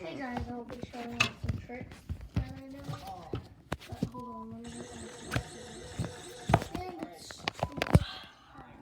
Hey guys, I'll be showing off some tricks that I know. But hold on, let me get my and it's too high.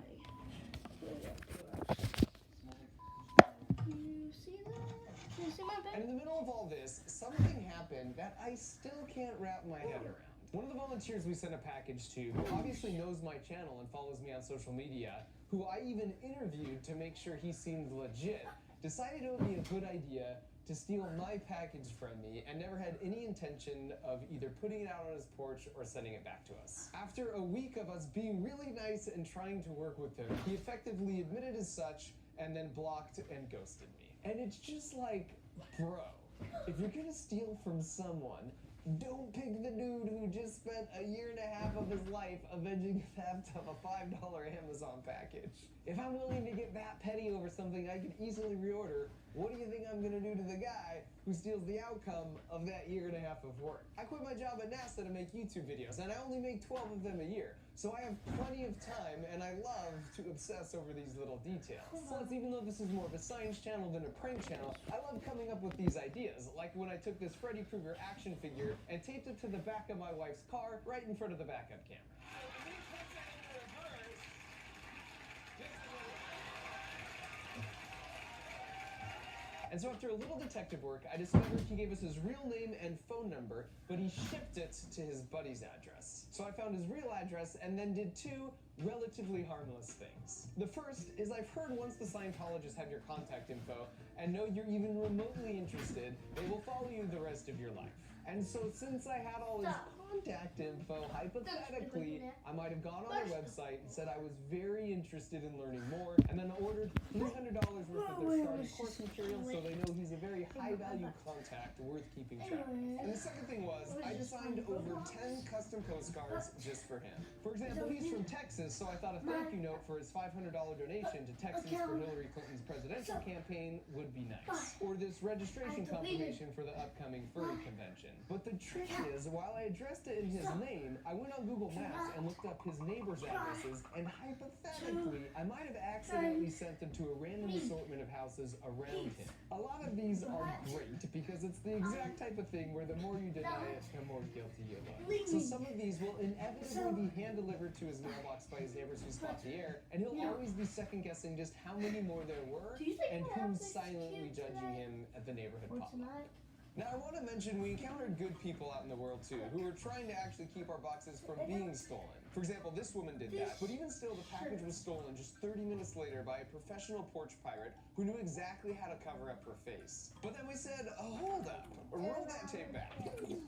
Do you see that? Do you see my bed? And in the middle of all this, something happened that I still can't wrap my head around. One of the volunteers we sent a package to, who obviously knows my channel and follows me on social media, who I even interviewed to make sure he seemed legit, decided it would be a good idea to steal my package from me and never had any intention of either putting it out on his porch or sending it back to us. After a week of us being really nice and trying to work with him, he effectively admitted as such and then blocked and ghosted me. And it's just like, bro, if you're gonna steal from someone, don't pick the dude who just spent a year and a half of his life avenging the theft of a $5 Amazon package. If I'm willing to get that petty over something I could easily reorder, what do you think I'm gonna do to the guy who steals the outcome of that year and a half of work? I quit my job at NASA to make YouTube videos, and I only make 12 of them a year. So I have plenty of time, and I love to obsess over these little details. Plus, even though this is more of a science channel than a prank channel, I love coming up with these ideas, like when I took this Freddy Krueger action figure and taped it to the back of my wife's car right in front of the backup camera. And so after a little detective work, I discovered he gave us his real name and phone number, but he shipped it to his buddy's address. So I found his real address and then did two relatively harmless things. The first is I've heard once the Scientologists have your contact info and know you're even remotely interested, they will follow you the rest of your life. And so since I had all his contact info, hypothetically, I might have gone on their website and said I was very interested in learning more, and then ordered $300 worth of their starting course material so they know he's a very high-value contact worth keeping track of. And the second thing was, I designed over 10 custom postcards just for him. For example, he's from Texas, so I thought a thank you note for his $500 donation to Texas for Hillary Clinton's presidential campaign would be nice. Or this registration confirmation for the upcoming furry convention. But the trick is, while I addressed it in his name, I went on Google Maps and looked up his neighbors' addresses, and hypothetically, I might have accidentally sent them to a random assortment of houses around him. A lot of these are great because it's the exact type of thing where the more you deny it, the more guilty you look. So some of these will inevitably be hand-delivered to his mailbox by his neighbors who spot the air, and he'll always be second-guessing just how many more there were and who's silently judging him at the neighborhood pop-up. Now, I want to mention we encountered good people out in the world, too, who were trying to actually keep our boxes from being stolen. For example, this woman did that, but even still, the package was stolen just 30 minutes later by a professional porch pirate who knew exactly how to cover up her face. But then we said, hold up, roll that tape back.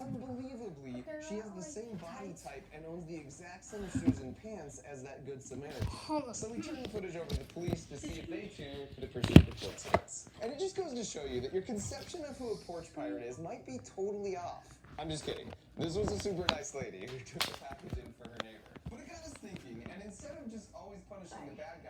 Unbelievably, she has the same body type and owns the exact same shoes and pants as that good Samaritan. So we turned the footage over to the police to see if they, too, could appreciate the coincidence. And it just goes to show you that your conception of who a porch pirate is might be totally off. I'm just kidding. This was a super nice lady who took the package in for her neighbor. But it got us thinking, and instead of just always punishing the bad guy,